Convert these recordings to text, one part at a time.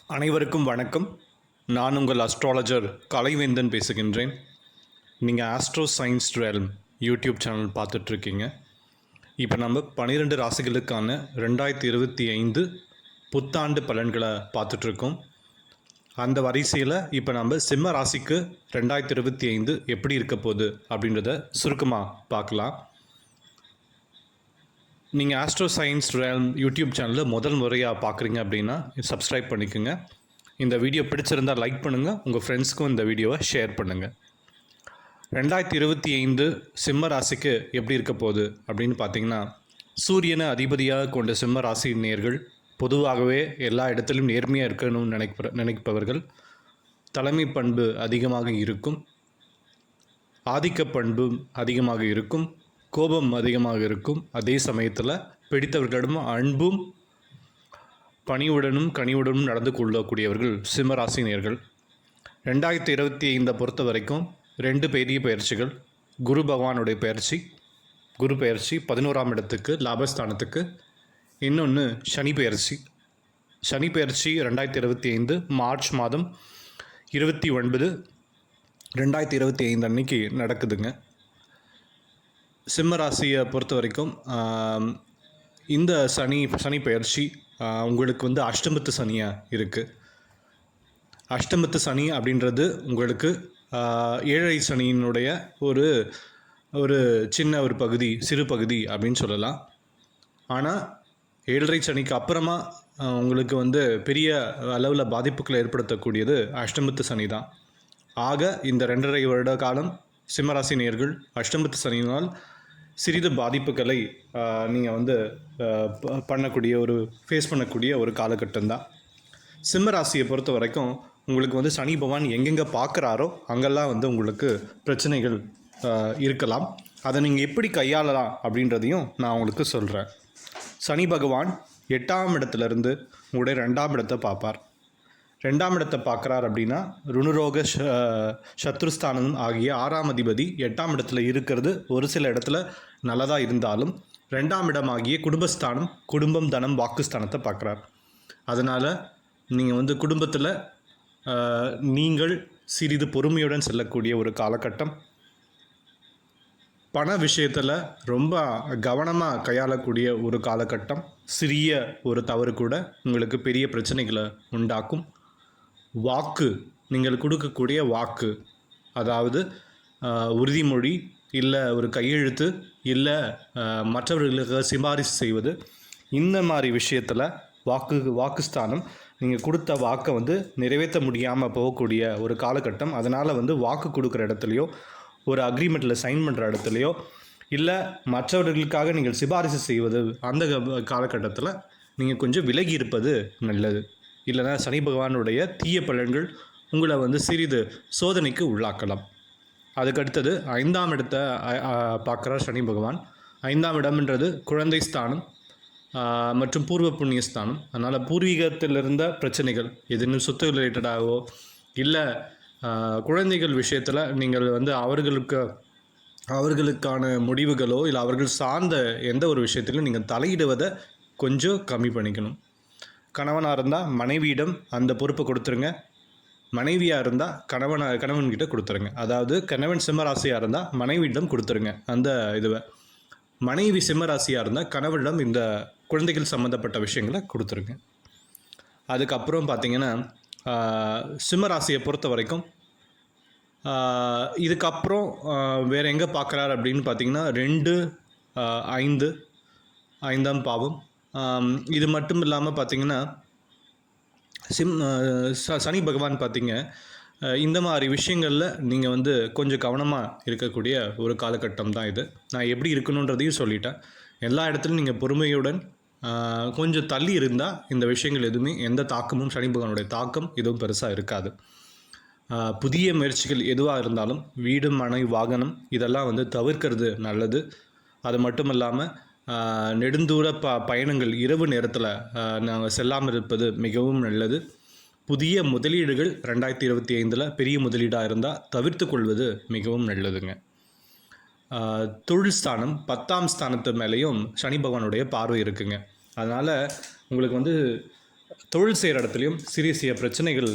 அனைவருக்கும் வணக்கம். நான் உங்கள் அஸ்ட்ராலஜர் கலைவேந்தன் பேசுகின்றேன். நீங்கள் ஆஸ்ட்ரோ சயின்ஸ் டுவெல்ம் யூடியூப் சேனல் பார்த்துட்ருக்கீங்க. இப்போ நம்ம 12 ராசிகளுக்கான 2025 புத்தாண்டு பலன்களை பார்த்துட்ருக்கோம். அந்த வரிசையில் இப்போ நம்ம சிம்ம ராசிக்கு 2025 எப்படி இருக்க போகுது அப்படின்றத சுருக்கமாக பார்க்கலாம். நீங்கள் ஆஸ்ட்ரோ சயின்ஸ் டுவெல்ம் யூடியூப் சேனலில் முதல் முறையாக பார்க்குறீங்க அப்படின்னா சப்ஸ்கிரைப் பண்ணிக்கோங்க. இந்த வீடியோ பிடிச்சிருந்தால் லைக் பண்ணுங்கள், உங்கள் ஃப்ரெண்ட்ஸ்க்கும் இந்த வீடியோவை ஷேர் பண்ணுங்கள். 2025 சிம்ம ராசிக்கு எப்படி இருக்க போகுது அப்படின்னு பார்த்தீங்கன்னா, சூரியனை அதிபதியாக கொண்ட சிம்ம ராசி நேயர்கள் பொதுவாகவே எல்லா இடத்துலையும் நேர்மையாக இருக்கணும்னு நினைப்பவர்கள். தலைமை பண்பு அதிகமாக இருக்கும், ஆதிக்க பண்பு அதிகமாக இருக்கும், கோபம் அதிகமாக இருக்கும். அதே சமயத்தில் பிடித்தவர்களிடம் அன்பும் பணிவுடனும் கனிவுடனும் நடந்து கொள்ளக்கூடியவர்கள் சிம்மராசினியர்கள். 2025 பொறுத்த வரைக்கும் 2 பெரிய பயிற்சிகள். குரு பகவானுடைய குரு பயிற்சி 11ஆம் இடத்துக்கு லாபஸ்தானத்துக்கு. இன்னொன்று சனி பயிற்சி. சனி பயிற்சி 2025 மார்ச் மாதம் 29, 2025 அன்னைக்கு நடக்குதுங்க. சிம்ம ராசியை பொறுத்த வரைக்கும் இந்த சனி பயிற்சி உங்களுக்கு வந்து அஷ்டமத்து சனியாக இருக்குது. அஷ்டமத்து சனி அப்படின்றது உங்களுக்கு ஏழரை சனியினுடைய ஒரு சின்ன ஒரு பகுதி, சிறு பகுதி அப்படின்னு சொல்லலாம். ஆனால் ஏழரை சனிக்கு அப்புறமா உங்களுக்கு வந்து பெரிய அளவில் பாதிப்புகளை ஏற்படுத்தக்கூடியது அஷ்டமத்து சனி தான். ஆக இந்த 2.5 வருட காலம் சிம்மராசி நேயர்கள் அஷ்டமத்து சனியினால் சிறிது பாதிப்புகளை நீங்கள் வந்து ஃபேஸ் பண்ணக்கூடிய ஒரு காலகட்டம் தான். சிம்ம ராசியை பொறுத்த வரைக்கும் உங்களுக்கு வந்து சனி பகவான் எங்கெங்கே பார்க்குறாரோ அங்கெல்லாம் வந்து உங்களுக்கு பிரச்சனைகள் இருக்கலாம். அதை நீங்கள் எப்படி கையாளலாம் அப்படின்றதையும் நான் உங்களுக்கு சொல்கிறேன். சனி பகவான் 8ஆம் இடத்துலேருந்து உங்களுடைய 2ஆம் இடத்தை பார்ப்பார். 2ஆம் இடத்தை பார்க்குறார் அப்படின்னா ருணுரோக சத்ருஸ்தானம் ஆகிய 6ஆம் அதிபதி 8ஆம் இடத்துல இருக்கிறது ஒரு சில இடத்துல நல்லதாக இருந்தாலும் 2ஆம் இடமாகிய குடும்பஸ்தானம், குடும்பம், தனம், வாக்குஸ்தானத்தை பார்க்குறார். அதனால் நீங்கள் வந்து குடும்பத்தில் நீங்கள் சிறிது பொறுமையுடன் செல்லக்கூடிய ஒரு காலகட்டம். பண விஷயத்தில் ரொம்ப கவனமாக கையாளக்கூடிய ஒரு காலகட்டம். சிறிய ஒரு தவறு கூட உங்களுக்கு பெரிய பிரச்சனைகளை உண்டாக்கும். வாக்கு, நீங்கள் கொடுக்கக்கூடிய வாக்கு, அதாவது உறுதிமொழி இல்லை ஒரு கையெழுத்து இல்லை மற்றவர்களுக்கு சிபாரிசு செய்வது, இந்த மாதிரி விஷயத்தில் வாக்குஸ்தானம் நீங்கள் கொடுத்த வாக்கை வந்து நிறைவேற்ற முடியாமல் போகக்கூடிய ஒரு காலகட்டம். அதனால் வந்து வாக்கு கொடுக்குற இடத்துலையோ ஒரு அக்ரிமெண்ட்டில் சைன் பண்ணுற இடத்துலையோ இல்லை மற்றவர்களுக்காக நீங்கள் சிபாரிசு செய்வது, அந்த காலகட்டத்தில் நீங்கள் கொஞ்சம் விலகி இருப்பது நல்லது. இல்லைனா சனி பகவானுடைய தீய பலன்கள் உங்களை வந்து சிறிது சோதனைக்கு உள்ளாக்கலாம். அதுக்கடுத்தது 5ஆம் இடத்தை பார்க்குறார் சனி பகவான். 5ஆம் இடம்ன்றது குழந்தை ஸ்தானம் மற்றும் பூர்வ புண்ணிய ஸ்தானம். அதனால் பூர்வீகத்தில் இருந்த பிரச்சனைகள் எதுன்னு சொத்து ரிலேட்டடாகவோ இல்லை குழந்தைகள் விஷயத்தில் நீங்கள் வந்து அவர்களுக்கான முடிவுகளோ இல்லை அவர்கள் சார்ந்த எந்த ஒரு விஷயத்திலும் நீங்கள் தலையிடுவதை கொஞ்சம் கம்மி பண்ணிக்கணும். கணவனாக இருந்தால் மனைவியிடம் அந்த பொறுப்பை கொடுத்துருங்க. மனைவியாக இருந்தால் கணவன்கிட்ட கொடுத்துருங்க. அதாவது கணவன் சிம்மராசியாக இருந்தால் மனைவியிடம் கொடுத்துருங்க அந்த இதுவை. மனைவி சிம்மராசியாக இருந்தால் கணவனிடம் இந்த குழந்தைகள் சம்மந்தப்பட்ட விஷயங்களை கொடுத்துருங்க. அதுக்கப்புறம் பார்த்திங்கன்னா சிம்மராசியை பொறுத்த வரைக்கும் இதுக்கப்புறம் வேறு எங்கே பார்க்குறாரு அப்படின்னு பார்த்திங்கன்னா 2, 5, 5ஆம் பாவம். இது மட்டும் இல்லாமல் பார்த்திங்கன்னா சனி பகவான் பார்த்திங்க இந்த மாதிரி விஷயங்களில் நீங்கள் வந்து கொஞ்சம் கவனமாக இருக்கக்கூடிய ஒரு காலகட்டம் தான் இது. நான் எப்படி இருக்கணுன்றதையும் சொல்லிட்டேன். எல்லா இடத்துலையும் நீங்கள் பொறுமையுடன் கொஞ்சம் தள்ளி இருந்தால் இந்த விஷயங்கள் எதுவுமே எந்த தாக்கமும் சனி பகவானுடைய தாக்கம் எதுவும் பெருசாக இருக்காது. புதிய முயற்சிகள் எதுவாக இருந்தாலும் வீடு, மனை, வாகனம் இதெல்லாம் வந்து தவிர்க்கிறது நல்லது. அது மட்டும் இல்லாமல் நெடுந்தூர பயணங்கள் இரவு நேரத்தில் நாங்கள் செல்லாமல் இருப்பது மிகவும் நல்லது. புதிய முதலீடுகள் 2025 பெரிய முதலீடாக இருந்தால் தவிர்த்து கொள்வது மிகவும் நல்லதுங்க. தொழில் ஸ்தானம் 10ஆம் ஸ்தானத்து மேலேயும் சனி பகவானுடைய பார்வை இருக்குங்க. அதனால் உங்களுக்கு வந்து தொழில் செய்கிற இடத்துலையும் சிறிய சிறிய பிரச்சனைகள்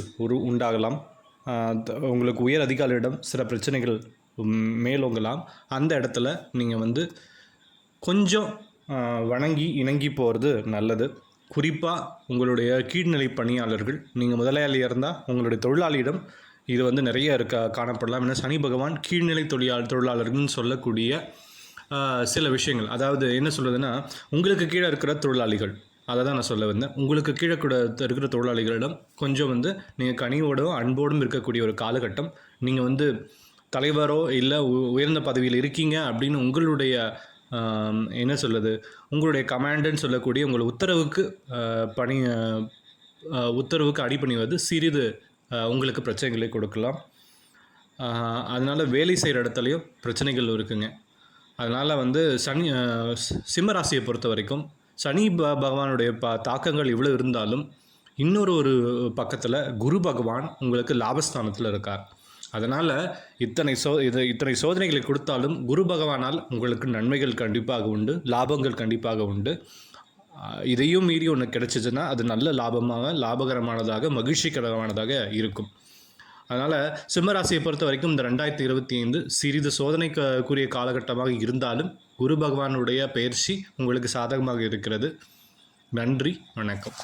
உண்டாகலாம். உங்களுக்கு உயர் அதிகாரியிடம் சில பிரச்சனைகள் மேலோங்கலாம். அந்த இடத்துல நீங்கள் வந்து கொஞ்சம் வணங்கி இணங்கி போகிறது நல்லது. குறிப்பாக உங்களுடைய கீழ்நிலை பணியாளர்கள், நீங்கள் முதலாளியாக இருந்தால் உங்களுடைய தொழிலாளியிடம் இது வந்து நிறைய காணப்படலாம். ஏன்னா சனி பகவான் கீழ்நிலை தொழிலாளர்கள்னு சொல்லக்கூடிய சில விஷயங்கள், அதாவது என்ன சொல்கிறதுன்னா, உங்களுக்கு கீழே இருக்கிற தொழிலாளிகள், அதை தான் நான் சொல்ல வந்தேன். உங்களுக்கு கீழே கூட இருக்கிற தொழிலாளிகளிடம் கொஞ்சம் வந்து நீங்கள் கனிவோடும் அன்போடும் இருக்கக்கூடிய ஒரு காலகட்டம். நீங்கள் வந்து தலைவரோ இல்லை உயர்ந்த பதவியில் இருக்கீங்க அப்படின்னு உங்களுடைய என்ன சொல்லுது, உங்களுடைய கமாண்டுன்னு சொல்லக்கூடிய உங்கள் உத்தரவுக்கு அடிபணிவது சிறிது உங்களுக்கு பிரச்சனைகளை கொடுக்கலாம். அதனால் வேலை செய்கிற இடத்துலையும் பிரச்சனைகள் இருக்குங்க. அதனால் வந்து சிம்ம ராசியை பொறுத்த வரைக்கும் சனி பகவானுடைய தாக்கங்கள் இவ்வளோ இருந்தாலும் இன்னொரு பக்கத்தில் குரு பகவான் உங்களுக்கு லாபஸ்தானத்தில் இருக்கார். அதனால் இத்தனை சோதனைகளை கொடுத்தாலும் குரு பகவானால் உங்களுக்கு நன்மைகள் கண்டிப்பாக உண்டு, லாபங்கள் கண்டிப்பாக உண்டு. இதையும் மீறி ஒன்று கிடைச்சிச்சுன்னா அது நல்ல லாபகரமானதாக மகிழ்ச்சிகரமானதாக இருக்கும். அதனால் சிம்மராசியை பொறுத்த வரைக்கும் இந்த 2025 சிறிது சோதனைக்குரிய காலகட்டமாக இருந்தாலும் குரு பகவானுடைய பயிற்சி உங்களுக்கு சாதகமாக இருக்கிறது. நன்றி, வணக்கம்.